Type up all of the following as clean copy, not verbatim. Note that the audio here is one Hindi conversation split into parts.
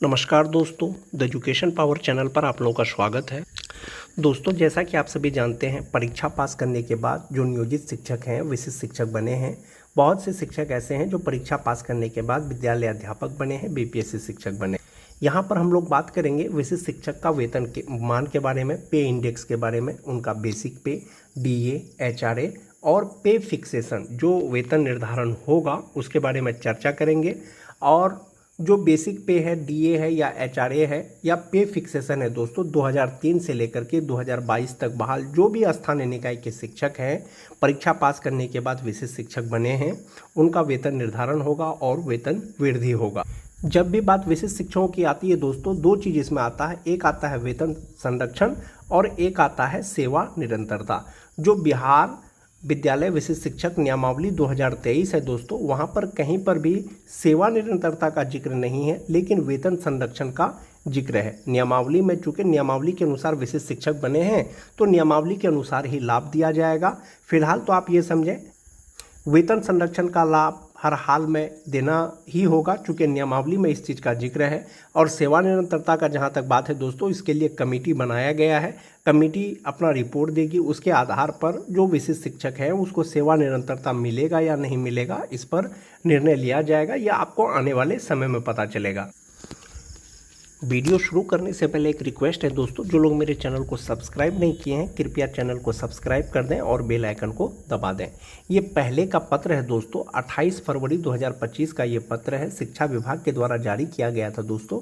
नमस्कार दोस्तों, द एजुकेशन पावर चैनल पर आप लोगों का स्वागत है। दोस्तों, जैसा कि आप सभी जानते हैं, परीक्षा पास करने के बाद जो नियोजित शिक्षक हैं, विशिष्ट शिक्षक बने हैं। बहुत से शिक्षक ऐसे हैं जो परीक्षा पास करने के बाद विद्यालय अध्यापक बने हैं, बीपीएससी शिक्षक बने। यहाँ पर हम लोग बात करेंगे विशिष्ट शिक्षक का वेतन के मान के बारे में, पे इंडेक्स के बारे में, उनका बेसिक पे, डीए, एचआरए और पे फिक्सेशन जो वेतन निर्धारण होगा उसके बारे में चर्चा करेंगे। और जो बेसिक पे है, डीए है या एचआरए है या पे फिक्सेशन है दोस्तों, 2003 से लेकर के 2022 तक बहाल जो भी स्थानीय निकाय के शिक्षक हैं, परीक्षा पास करने के बाद विशिष्ट शिक्षक बने हैं, उनका वेतन निर्धारण होगा और वेतन वृद्धि होगा। जब भी बात विशिष्ट शिक्षकों की आती है दोस्तों, दो चीज़ इसमें आता है। एक आता है वेतन संरक्षण और एक आता है सेवा निरंतरता। जो बिहार विद्यालय विशिष्ट शिक्षक नियमावली 2023 है दोस्तों, वहाँ पर कहीं पर भी सेवा निरंतरता का जिक्र नहीं है, लेकिन वेतन संरक्षण का जिक्र है। नियमावली में चूंकि नियमावली के अनुसार विशिष्ट शिक्षक बने हैं तो नियमावली के अनुसार ही लाभ दिया जाएगा। फिलहाल तो आप ये समझें, वेतन संरक्षण का लाभ हर हाल में देना ही होगा चूँकि नियमावली में इस चीज़ का जिक्र है। और सेवा निरंतरता का जहाँ तक बात है दोस्तों, इसके लिए कमेटी बनाया गया है। कमेटी अपना रिपोर्ट देगी, उसके आधार पर जो विशिष्ट शिक्षक है उसको सेवा निरंतरता मिलेगा या नहीं मिलेगा, इस पर निर्णय लिया जाएगा। यह आपको आने वाले समय में पता चलेगा। वीडियो शुरू करने से पहले एक रिक्वेस्ट है दोस्तों, जो लोग मेरे चैनल को सब्सक्राइब नहीं किए हैं कृपया चैनल को सब्सक्राइब कर दें और बेल आइकन को दबा दें। ये पहले का पत्र है दोस्तों, 28 फरवरी 2025 का ये पत्र है, शिक्षा विभाग के द्वारा जारी किया गया था दोस्तों।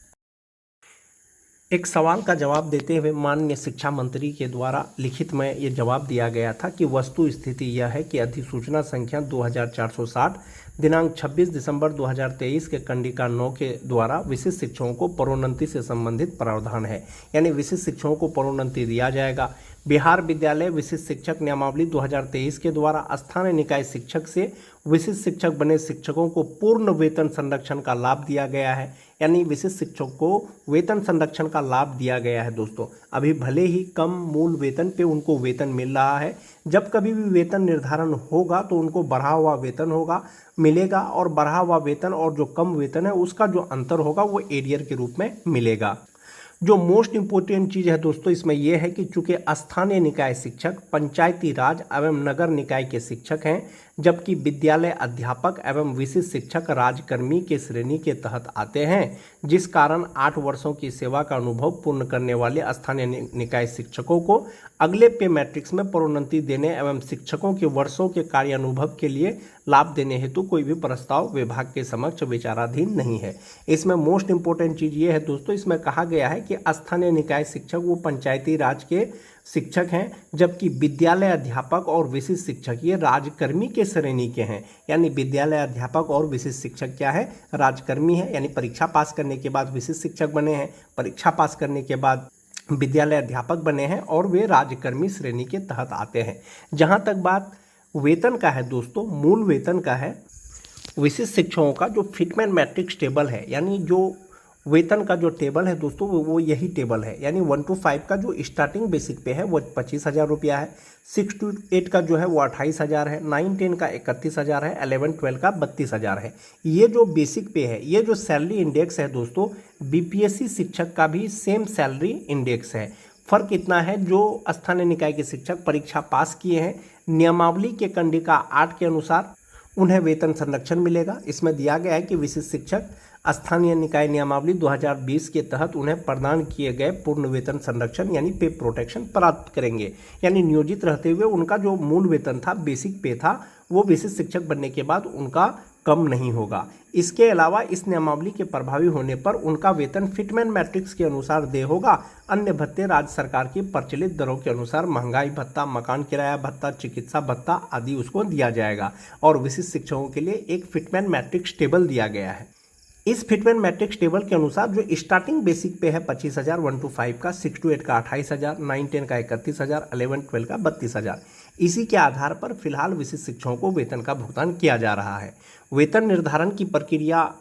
एक सवाल का जवाब देते हुए माननीय शिक्षा मंत्री के द्वारा लिखित में ये जवाब दिया गया था कि वस्तु स्थिति यह है कि अधिसूचना संख्या 2460 दिनांक 26 दिसंबर 2023 के कंडिका 9 के द्वारा विशिष्ट शिक्षकों को प्रोन्नति से संबंधित प्रावधान है, यानी विशिष्ट शिक्षकों को प्रोन्नति दिया जाएगा। बिहार विद्यालय विशिष्ट शिक्षक नियमावली 2023 के द्वारा स्थानीय निकाय शिक्षक से विशिष्ट शिक्षक बने शिक्षकों को पूर्ण वेतन संरक्षण का लाभ दिया गया है, यानी विशिष्ट शिक्षक को वेतन संरक्षण का लाभ दिया गया है दोस्तों। अभी भले ही कम मूल वेतन पे उनको वेतन मिल रहा है, जब कभी भी वेतन निर्धारण होगा तो उनको बढ़ा हुआ वेतन होगा मिलेगा, और बढ़ा हुआ वेतन और जो कम वेतन है उसका जो अंतर होगा वो एरियर के रूप में मिलेगा। जो मोस्ट इम्पोर्टेंट चीज़ है दोस्तों इसमें यह है कि चूंकि स्थानीय निकाय शिक्षक पंचायती राज एवं नगर निकाय के शिक्षक हैं, जबकि विद्यालय अध्यापक एवं विशिष्ट शिक्षक राजकर्मी के श्रेणी के तहत आते हैं, जिस कारण 8 वर्षों की सेवा का अनुभव पूर्ण करने वाले स्थानीय निकाय शिक्षकों को अगले पे मैट्रिक्स में प्रोन्नति देने एवं शिक्षकों के वर्षों के कार्यानुभव के लिए लाभ देने हेतु कोई भी प्रस्ताव विभाग के समक्ष विचाराधीन नहीं है। इसमें मोस्ट इंपोर्टेंट चीज़ ये है दोस्तों, इसमें कहा गया है कि स्थानीय निकाय शिक्षक वो पंचायती राज के शिक्षक हैं, जबकि विद्यालय अध्यापक और विशिष्ट शिक्षक ये राजकर्मी के श्रेणी के हैं। यानी विद्यालय अध्यापक और विशिष्ट शिक्षक क्या है, राजकर्मी है, यानी परीक्षा पास करने के बाद विशिष्ट शिक्षक बने हैं, परीक्षा पास करने के बाद विद्यालय अध्यापक बने हैं और वे राजकर्मी श्रेणी के तहत आते हैं। जहाँ तक बात वेतन का है दोस्तों, मूल वेतन का है, विशिष्ट शिक्षकों का जो फिटमेंट मैट्रिक्स टेबल है, यानी जो वेतन का जो टेबल है दोस्तों वो यही टेबल है। यानी 1 to 5 का जो स्टार्टिंग बेसिक पे है वो 25,000 रुपया है, 6 to 8 का जो है वो 28,000 है, 9-10 का 31,000 है, 11-12 का 32,000 है। ये जो बेसिक पे है, ये जो सैलरी इंडेक्स है दोस्तों, बीपीएससी शिक्षक का भी सेम सैलरी इंडेक्स है। फर्क इतना है, जो स्थानीय निकाय के शिक्षक परीक्षा पास किए हैं, नियमावली के कंडिका 8 के अनुसार उन्हें वेतन संरक्षण मिलेगा। इसमें दिया गया है कि विशिष्ट शिक्षक स्थानीय निकाय नियमावली 2020 के तहत उन्हें प्रदान किए गए पूर्ण वेतन संरक्षण यानी पे प्रोटेक्शन प्राप्त करेंगे। यानी नियोजित रहते हुए उनका जो मूल वेतन था, बेसिक पे था, वो विशिष्ट शिक्षक बनने के बाद उनका कम नहीं होगा। इसके अलावा इस नियमावली के प्रभावी होने पर उनका वेतन फिटमेंट मैट्रिक्स के अनुसार देय होगा। अन्य भत्ते राज्य सरकार की प्रचलित दरों के अनुसार महंगाई भत्ता, मकान किराया भत्ता, चिकित्सा भत्ता आदि उसको दिया जाएगा। और विशिष्ट शिक्षकों के लिए एक फिटमेंट मैट्रिक्स टेबल दिया गया है। इस फिटमेंट मैट्रिक्स टेबल के अनुसार जो स्टार्टिंग बेसिक पे है 25,000 1 to 5 का, 6 to 8 का 28,000, 9-10 का 31,000, 11-12 का 32,000, इसी के आधार पर फिलहाल विशिष्ट शिक्षकों को वेतन का भुगतान किया जा रहा है। वेतन निर्धारण की प्रक्रिया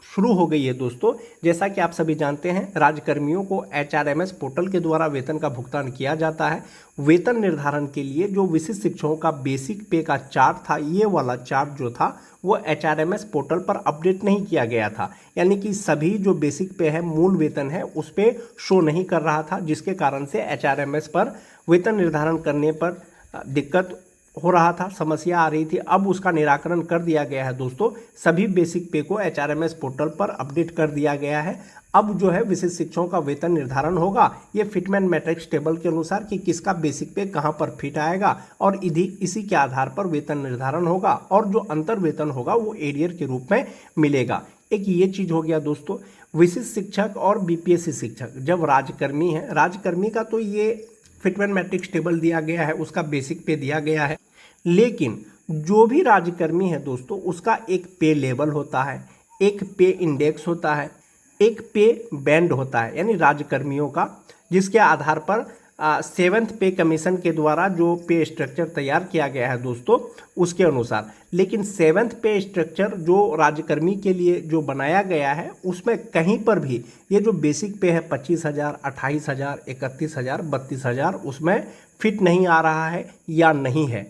शुरू हो गई है दोस्तों। जैसा कि आप सभी जानते हैं, राज्यकर्मियों को HRMS पोर्टल के द्वारा वेतन का भुगतान किया जाता है। वेतन निर्धारण के लिए जो विशिष्ट शिक्षकों का बेसिक पे का चार्ट था, ये वाला चार्ट जो था वो HRMS पोर्टल पर अपडेट नहीं किया गया था, यानी कि सभी जो बेसिक पे है, मूल वेतन है, उस पर शो नहीं कर रहा था, जिसके कारण से HRMS पर वेतन निर्धारण करने पर दिक्कत हो रहा था, समस्या आ रही थी। अब उसका निराकरण कर दिया गया है दोस्तों। सभी बेसिक पे को HRMS पोर्टल पर अपडेट कर दिया गया है। अब जो है विशिष्ट शिक्षकों का वेतन निर्धारण होगा ये फिटमेन मैट्रिक्स टेबल के अनुसार कि किसका बेसिक पे कहां पर फिट आएगा, और इसी के आधार पर वेतन निर्धारण होगा, और जो अंतर वेतन होगा वो एरियर के रूप में मिलेगा। एक ये चीज हो गया दोस्तों। विशिष्ट शिक्षक और BPSC शिक्षक जब राज्यकर्मी है, राज्यकर्मी का तो ये फिटमेन मैट्रिक्स टेबल दिया गया है, उसका बेसिक पे दिया गया है, लेकिन जो भी राज्यकर्मी है दोस्तों उसका एक पे लेवल होता है, एक पे इंडेक्स होता है, एक पे बैंड होता है, यानी राज्यकर्मियों का, जिसके आधार पर 7th पे कमीशन के द्वारा जो पे स्ट्रक्चर तैयार किया गया है दोस्तों उसके अनुसार। लेकिन 7th पे स्ट्रक्चर जो राज्यकर्मी के लिए जो बनाया गया है उसमें कहीं पर भी ये जो बेसिक पे है 25,000, 28,000, 31,000, 32,000 उसमें फिट नहीं आ रहा है या नहीं है।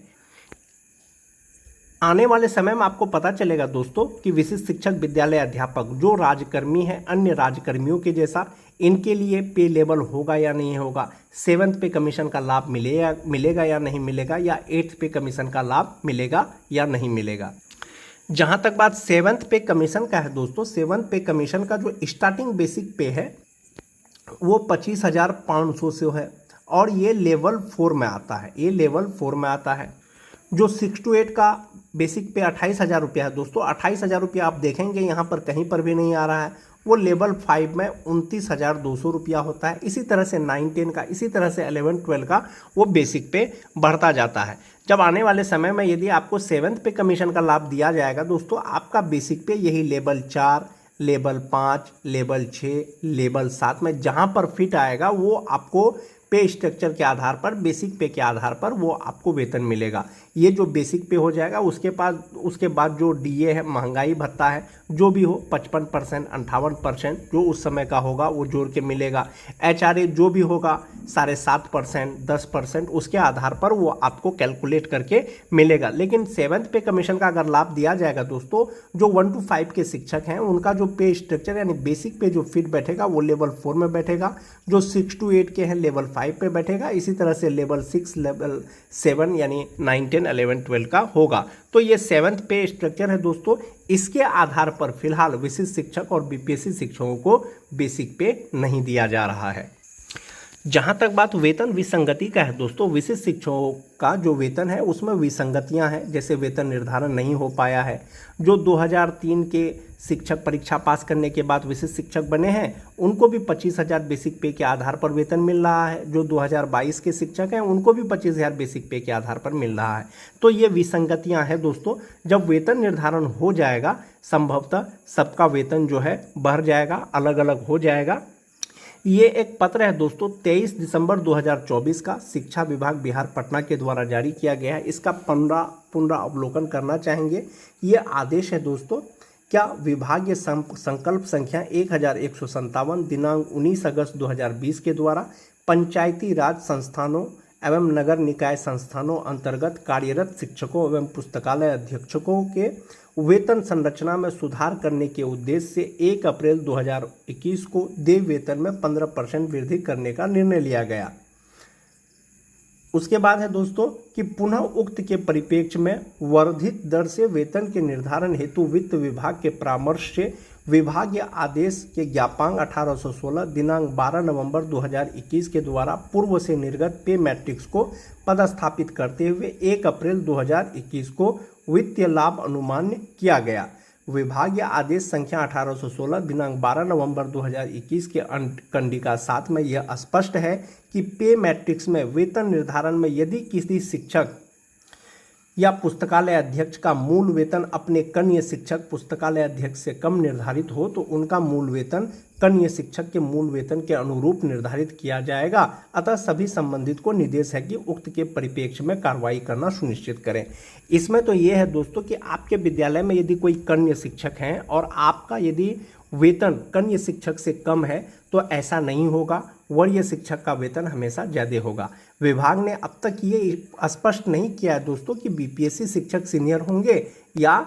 आने वाले समय में आपको पता चलेगा दोस्तों कि विशिष्ट शिक्षक विद्यालय अध्यापक जो राज्यकर्मी हैं अन्य राज्यकर्मियों के जैसा, इनके लिए पे लेवल होगा या नहीं होगा, 7th पे कमीशन का लाभ मिलेगा या नहीं मिलेगा, या 8th पे कमीशन का लाभ मिलेगा या नहीं मिलेगा। जहां तक बात 7th पे कमीशन का है दोस्तों, 7th पे कमीशन का जो स्टार्टिंग बेसिक पे है वो 25,500 से है, और ये लेवल 4 में आता है, ये लेवल 4 में आता है। जो 6 to 8 का बेसिक पे 28,000 रुपया है दोस्तों, 28,000 रुपया आप देखेंगे यहाँ पर कहीं पर भी नहीं आ रहा है, वो लेवल 5 में 29,200 रुपया होता है। इसी तरह से 9-10 का, इसी तरह से 11-12 का वो बेसिक पे बढ़ता जाता है। जब आने वाले समय में यदि आपको 7th पे कमीशन का लाभ दिया जाएगा दोस्तों, आपका बेसिक पे यही लेवल 4, लेवल 5, लेवल 6, लेवल 7 में जहाँ पर फिट आएगा वो आपको पे स्ट्रक्चर के आधार पर, बेसिक पे के आधार पर वो आपको वेतन मिलेगा। ये जो बेसिक पे हो जाएगा उसके बाद जो DA है, महंगाई भत्ता है, जो भी हो 55%, 58% जो उस समय का होगा वो जोड़ के मिलेगा। HRA जो भी होगा 7.5%, 10%, उसके आधार पर वो आपको कैलकुलेट करके मिलेगा। लेकिन 7th पे कमीशन का अगर लाभ दिया जाएगा दोस्तों, जो 1 to 5 के शिक्षक हैं उनका जो पे स्ट्रक्चर यानी बेसिक पे जो फिट बैठेगा वो लेवल 4 में बैठेगा, जो 6 to 8 के हैं लेवल 5 पे बैठेगा, इसी तरह से लेवल 6, लेवल 7 यानी 9, 10, 11, 12 का होगा। तो ये 7th पे स्ट्रक्चर है दोस्तों। इसके आधार पर फिलहाल विशिष्ट शिक्षक और BPSC शिक्षकों को बेसिक पे नहीं दिया जा रहा है। जहां तक बात वेतन विसंगति का है दोस्तों, विशिष्ट शिक्षकों का जो वेतन है उसमें विसंगतियां हैं, जैसे वेतन निर्धारण नहीं हो पाया है। जो 2003 के शिक्षक परीक्षा पास करने के बाद विशिष्ट शिक्षक बने हैं उनको भी 25,000 बेसिक पे के आधार पर वेतन मिल रहा है। जो 2022 के शिक्षक हैं उनको भी 25,000 बेसिक पे के आधार पर मिल रहा है। तो ये विसंगतियां हैं दोस्तों। जब वेतन निर्धारण हो जाएगा संभवतः सबका वेतन जो है बढ़ जाएगा, अलग अलग हो जाएगा। ये एक पत्र है दोस्तों 23 दिसंबर 2024 का शिक्षा विभाग बिहार पटना के द्वारा जारी किया गया है। इसका पुनरावलोकन करना चाहेंगे। ये आदेश है दोस्तों, क्या विभागीय संकल्प संख्या 1157 दिनांक 19 अगस्त 2020 के द्वारा पंचायती राज संस्थानों एवं नगर निकाय संस्थानों अंतर्गत कार्यरत शिक्षकों एवं पुस्तकालय अधीक्षकों के वेतन संरचना में सुधार करने के उद्देश्य से 1 अप्रैल 2021 को देय वेतन में 15% वृद्धि करने का निर्णय लिया गया। उसके बाद है दोस्तों कि पुनः उक्त के परिप्रेक्ष्य में वर्धित दर से वेतन के निर्धारण हेतु वित्त विभाग के परामर्श से विभागीय आदेश के ज्ञापांक 1816 दिनांक 12 नवंबर 2021 के द्वारा पूर्व से निर्गत पे मैट्रिक्स को पदस्थापित करते हुए 1 अप्रैल 2021 को वित्तीय लाभ अनुमान्य किया गया। विभागीय आदेश संख्या 1816 दिनांक 12 नवंबर 2021 के कंडिका 7 में यह स्पष्ट है कि पे मैट्रिक्स में वेतन निर्धारण में यदि किसी शिक्षक या पुस्तकालय अध्यक्ष का मूल वेतन अपने कनीय शिक्षक पुस्तकालय अध्यक्ष से कम निर्धारित हो तो उनका मूल वेतन कनीय शिक्षक के मूल वेतन के अनुरूप निर्धारित किया जाएगा। अतः सभी संबंधित को निर्देश है कि उक्त के परिप्रेक्ष्य में कार्रवाई करना सुनिश्चित करें। इसमें तो ये है दोस्तों कि आपके विद्यालय में यदि कोई कन्य शिक्षक हैं और आपका यदि वेतन कन्य शिक्षक से कम है तो ऐसा नहीं होगा, वरीय शिक्षक का वेतन हमेशा ज़्यादा होगा। विभाग ने अब तक ये स्पष्ट नहीं किया है दोस्तों कि बीपीएससी शिक्षक सीनियर होंगे या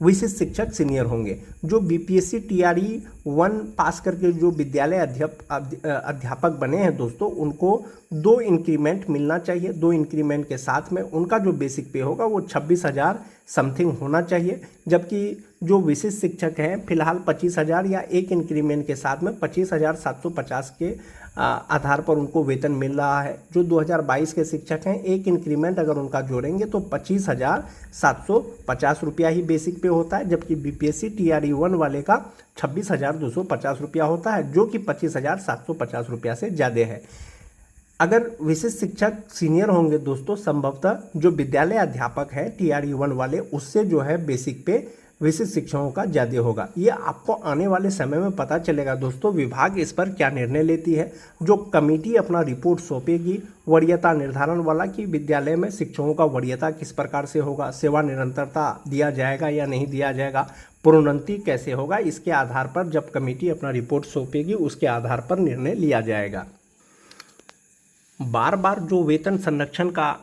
विशिष्ट शिक्षक सीनियर होंगे। जो बीपीएससी टीआरई 1 पास करके जो विद्यालय अध्यापक बने हैं दोस्तों, उनको 2 इंक्रीमेंट मिलना चाहिए। 2 इंक्रीमेंट के साथ में उनका जो बेसिक पे होगा वो 26,000 समथिंग होना चाहिए, जबकि जो विशिष्ट शिक्षक हैं फिलहाल 25,000 या एक इंक्रीमेंट के साथ में 25,750 के आधार पर उनको वेतन मिल रहा है। जो 2022 के शिक्षक हैं एक इंक्रीमेंट अगर उनका जोड़ेंगे तो 25,750 रुपया ही बेसिक पे होता है, जबकि बीपीएससी टीआरई 1 वाले का 26,250 रुपया होता है, जो कि 25,750 रुपया से ज़्यादा है। अगर विशिष्ट शिक्षक सीनियर होंगे दोस्तों, संभवतः जो विद्यालय अध्यापक है टीआरई 1 वाले उससे जो है बेसिक पे विशिष्ट शिक्षकों का ज़्यादा होगा। ये आपको आने वाले समय में पता चलेगा दोस्तों विभाग इस पर क्या निर्णय लेती है। जो कमेटी अपना रिपोर्ट सौंपेगी वरीयता निर्धारण वाला कि विद्यालय में शिक्षकों का वरीयता किस प्रकार से होगा, सेवा निरंतरता दिया जाएगा या नहीं दिया जाएगा, प्रोन्नति कैसे होगा, इसके आधार पर जब कमेटी अपना रिपोर्ट सौंपेगी उसके आधार पर निर्णय लिया जाएगा। बार बार जो वेतन संरक्षण का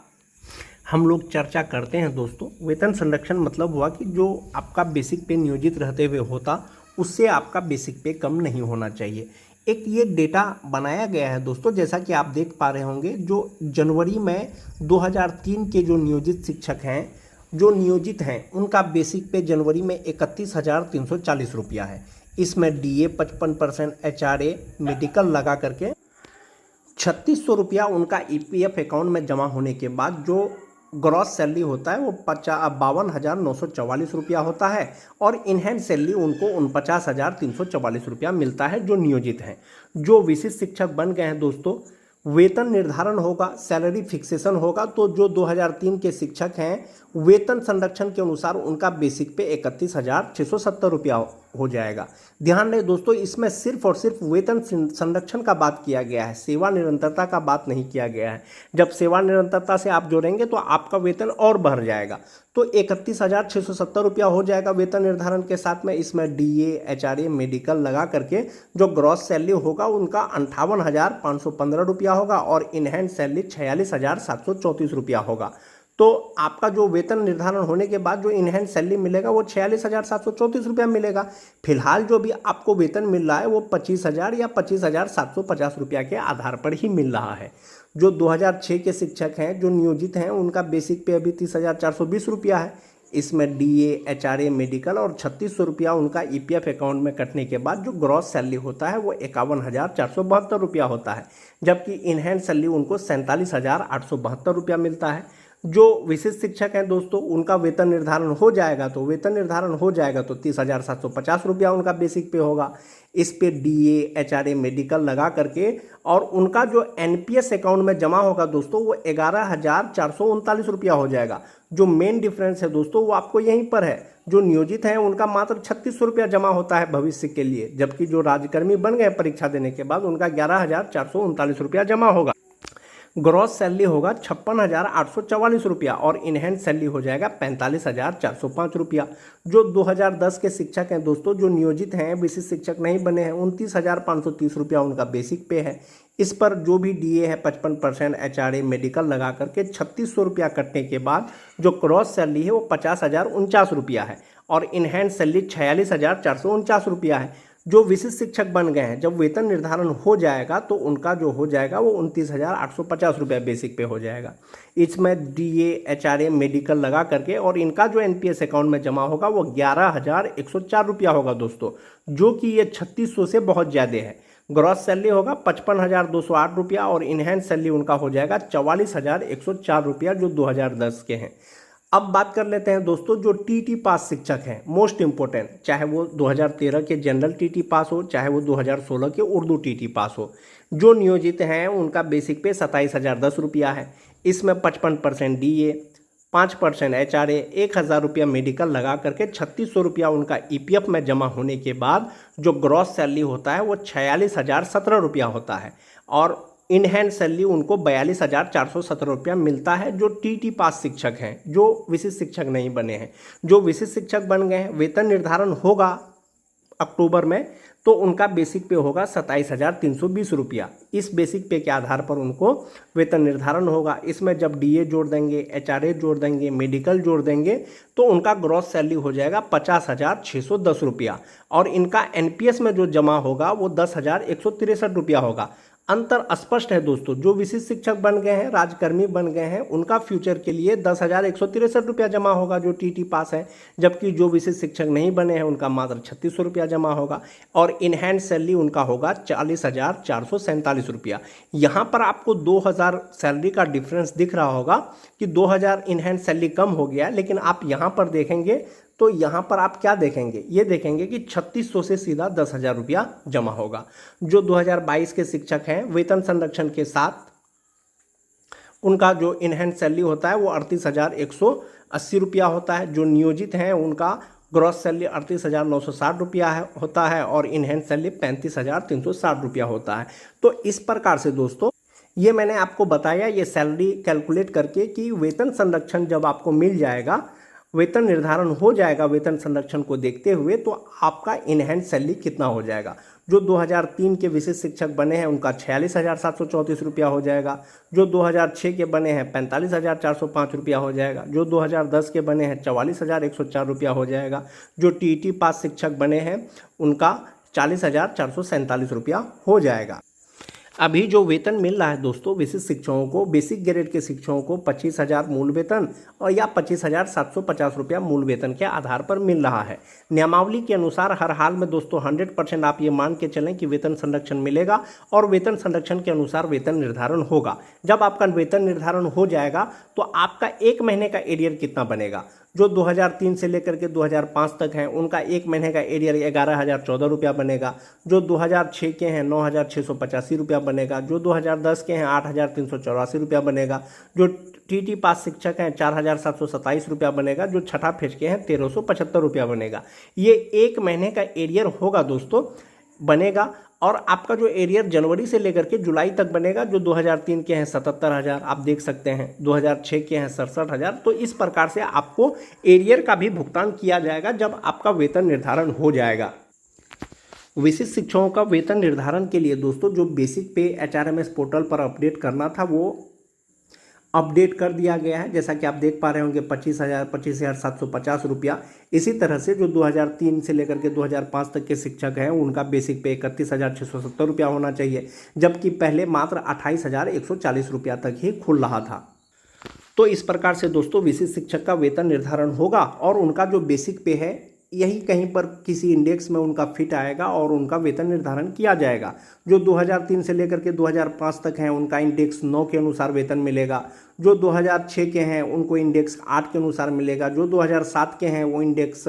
हम लोग चर्चा करते हैं दोस्तों, वेतन संरक्षण मतलब हुआ कि जो आपका बेसिक पे नियोजित रहते हुए होता उससे आपका बेसिक पे कम नहीं होना चाहिए। एक ये डेटा बनाया गया है दोस्तों, जैसा कि आप देख पा रहे होंगे, जो जनवरी में 2003 के जो नियोजित शिक्षक हैं जो नियोजित हैं उनका बेसिक पे जनवरी में 31,340 रुपया है। इसमें डीए 55%, एचआरए मेडिकल लगा करके 3,600 रुपया उनका ईपीएफ अकाउंट में जमा होने के बाद जो ग्रॉस सैलरी होता है वो 52,944 रुपया होता है और इन हैंड सैलरी उनको 49,344 रुपया मिलता है जो नियोजित हैं। जो विशिष्ट शिक्षक बन गए हैं दोस्तों, वेतन निर्धारण होगा, सैलरी फिक्सेशन होगा, तो जो 2003 के शिक्षक हैं वेतन संरक्षण के अनुसार उनका बेसिक पे 31,670 रुपया हो जाएगा। ध्यान रहे दोस्तों, इसमें सिर्फ और सिर्फ वेतन संरक्षण का बात किया गया है, सेवा निरंतरता का बात नहीं किया गया है। जब सेवा निरंतरता से आप जोड़ेंगे तो आपका वेतन और बढ़ जाएगा, तो 31,670 रुपया हो जाएगा वेतन निर्धारण के साथ में। इसमें डीए एचआरए मेडिकल लगा करके जो ग्रॉस सैलरी होगा उनका 58,515 रुपया होगा और इन हैंड सैलरी 46,734 रुपया होगा। तो आपका जो वेतन निर्धारण होने के बाद जो इन हैंड सैलरी मिलेगा वो 46,734 रुपया मिलेगा। फिलहाल जो भी आपको वेतन मिल रहा है वो 25,000 या 25,750 रुपया के आधार पर ही मिल रहा है। जो 2006 के शिक्षक हैं जो नियोजित हैं उनका बेसिक पे अभी 30,420 रुपया है। इसमें डीए एचआरए मेडिकल और 3,600 रुपया उनका ईपीएफ अकाउंट में कटने के बाद जो ग्रॉस सैलरी होता है वो 51,472 रुपया होता है, जबकि इन हैंड सैलरी उनको 47,872 रुपया मिलता है। जो विशिष्ट शिक्षक हैं दोस्तों उनका वेतन निर्धारण हो जाएगा तो 30,750 रुपया उनका बेसिक पे होगा। इस पे डीए एचआरए मेडिकल लगा करके और उनका जो एनपीएस अकाउंट में जमा होगा दोस्तों वो 11,439 रुपया हो जाएगा। जो मेन डिफरेंस है दोस्तों वो आपको यहीं पर है, जो नियोजित हैं उनका मात्र 3,600 रुपया जमा होता है भविष्य के लिए, जबकि जो राज्यकर्मी बन गए परीक्षा देने के बाद उनका 11,439 रुपया जमा होगा। ग्रॉस सैलरी होगा 56,844 रुपया और इन हैंड सैलरी हो जाएगा 45,405 रुपया। जो 2010 के शिक्षक हैं दोस्तों जो नियोजित हैं विशिष्ट शिक्षक नहीं बने हैं 29,530 रुपया उनका बेसिक पे है। इस पर जो भी डीए है 55%, एचआरए मेडिकल लगा करके 3,600 रुपया कटने के बाद जो ग्रॉस सैलरी है वो 50,049 रुपया है और इन हैंड सैलरी 46,449 रुपया है। जो विशिष्ट शिक्षक बन गए हैं जब वेतन निर्धारण हो जाएगा तो उनका जो हो जाएगा वो 29,850 रुपया बेसिक पे हो जाएगा। इसमें डीए एचआरए मेडिकल लगा करके और इनका जो एनपीएस अकाउंट में जमा होगा वो 11,104 रुपया होगा दोस्तों, जो कि ये 3,600 से बहुत ज़्यादा है। ग्रॉस सैलरी होगा 55,208 रुपया और इन हैंड सैलरी उनका हो जाएगा 44,104 रुपया जो 2010 के हैं। अब बात कर लेते हैं दोस्तों जो टीटी पास शिक्षक हैं, मोस्ट इम्पोर्टेंट, चाहे वो 2013 के जनरल टीटी पास हो चाहे वो 2016 के उर्दू टीटी पास हो। जो नियोजित हैं उनका बेसिक पे 27,010 रुपया है। इसमें 55% डीए, 5% HRA, 1,000 रुपया मेडिकल लगा करके 3600 रुपया उनका EPF में जमा होने के बाद जो ग्रॉस सैलरी होता है वो 46,017 रुपया होता है और इन हैंड सैलरी उनको 42,417 रुपया मिलता है जो TT पास शिक्षक हैं, जो विशिष्ट शिक्षक नहीं बने हैं। जो विशिष्ट शिक्षक बन गए हैं, वेतन निर्धारण होगा अक्टूबर में, तो उनका बेसिक पे होगा 27,320 रुपया। इस बेसिक पे के आधार पर उनको वेतन निर्धारण होगा। इसमें जब DA जोड़ देंगे, HRA जोड़ देंगे, मेडिकल जोड़ देंगे तो उनका ग्रॉस सैलरी हो जाएगा 50,610 रुपया और इनका NPS में जो जमा होगा वो 10,163 रुपया होगा। अंतर स्पष्ट है दोस्तों। जो विशिष्ट शिक्षक बन गए हैं, राजकर्मी बन गए हैं, उनका फ्यूचर के लिए 10,163 रुपया जमा होगा जो TT पास है, जबकि जो विशिष्ट शिक्षक नहीं बने हैं उनका मात्र 3600 रुपया जमा होगा और इन हैंड सैलरी उनका होगा 40,447 रुपया। यहाँ पर आपको 2,000 सैलरी का डिफरेंस दिख रहा होगा कि 2,000 इन हैंड सैलरी कम हो गया, लेकिन आप यहाँ पर देखेंगे तो यहाँ पर आप क्या देखेंगे, ये देखेंगे कि 3600 से सीधा 10,000 रुपया जमा होगा। जो 2022 के शिक्षक हैं वेतन संरक्षण के साथ उनका जो इन हैंड सैलरी होता है वो 38,180 रुपया होता है। जो नियोजित हैं उनका ग्रॉस सैलरी 38,960 रुपया होता है और इन हैंड सैलरी 35,360 रुपया होता है। तो इस प्रकार से दोस्तों ये मैंने आपको बताया, ये सैलरी कैलकुलेट करके कि वेतन संरक्षण जब आपको मिल जाएगा, वेतन निर्धारण हो जाएगा वेतन संरक्षण को देखते हुए, तो आपका इन हैंड सैलरी कितना हो जाएगा। जो 2003 के विशिष्ट शिक्षक बने हैं उनका 46,734 रुपया हो जाएगा। जो 2006 के बने हैं 45,405 रुपया हो जाएगा। जो 2010 के बने हैं 44,104 रुपया हो जाएगा। जो TT पास शिक्षक बने हैं उनका 40,447 रुपया हो जाएगा। अभी जो वेतन मिल रहा है दोस्तों विशिष्ट शिक्षकों को, बेसिक ग्रेड के शिक्षकों को 25,000 मूल वेतन और या 25,750 रुपया मूल वेतन के आधार पर मिल रहा है। नियमावली के अनुसार हर हाल में दोस्तों 100% आप ये मान के चलें कि वेतन संरक्षण मिलेगा और वेतन संरक्षण के अनुसार वेतन निर्धारण होगा। जब आपका वेतन निर्धारण हो जाएगा तो आपका एक महीने का एरियर कितना बनेगा। जो 2003 से लेकर के 2005 तक हैं उनका एक महीने का एरियर 11,014 रुपया बनेगा। जो 2006 के हैं 9,685 रुपया बनेगा। जो 2010 के हैं 8,384 रुपया बनेगा। जो TT पास शिक्षक हैं 4,727 रुपया बनेगा। जो छठा फेज के हैं 1,375 रुपया बनेगा। ये एक महीने का एरियर होगा दोस्तों, बनेगा। और आपका जो एरियर जनवरी से लेकर के जुलाई तक बनेगा। जो 2003 के हैं 77,000 आप देख सकते हैं, 2006 के हैं 67,000। तो इस प्रकार से आपको एरियर का भी भुगतान किया जाएगा जब आपका वेतन निर्धारण हो जाएगा। विशिष्ट शिक्षकों का वेतन निर्धारण के लिए दोस्तों जो बेसिक पे HRMS पोर्टल पर अपडेट करना था वो अपडेट कर दिया गया है। जैसा कि आप देख पा रहे होंगे 25,750 रुपया। इसी तरह से जो 2003 से लेकर के 2005 तक के शिक्षक हैं उनका बेसिक पे 31,670 रुपया होना चाहिए, जबकि पहले मात्र 28,140 रुपया तक ही खुल रहा था। तो इस प्रकार से दोस्तों विशिष्ट शिक्षक का वेतन निर्धारण होगा और उनका जो बेसिक पे है यही कहीं पर किसी इंडेक्स में उनका फिट आएगा और उनका वेतन निर्धारण किया जाएगा। जो 2003 से लेकर के 2005 तक हैं उनका इंडेक्स 9 के अनुसार वेतन मिलेगा। जो 2006 के हैं उनको इंडेक्स 8 के अनुसार मिलेगा। जो 2007 के हैं वो इंडेक्स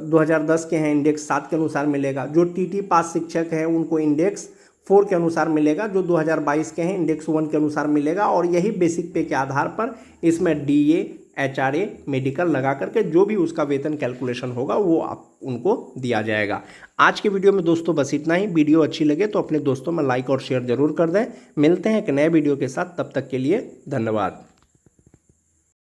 2010 के हैं इंडेक्स 7 के अनुसार मिलेगा। जो TT पास शिक्षक हैं उनको इंडेक्स 4 के अनुसार मिलेगा। जो 2022 के हैं इंडेक्स 1 के अनुसार मिलेगा और यही बेसिक पे के आधार पर इसमें DA HRA मेडिकल लगा करके जो भी उसका वेतन कैलकुलेशन होगा वो आप उनको दिया जाएगा। आज के वीडियो में दोस्तों बस इतना ही। वीडियो अच्छी लगे तो अपने दोस्तों में लाइक और शेयर जरूर कर दें। मिलते हैं एक नए वीडियो के साथ, तब तक के लिए धन्यवाद।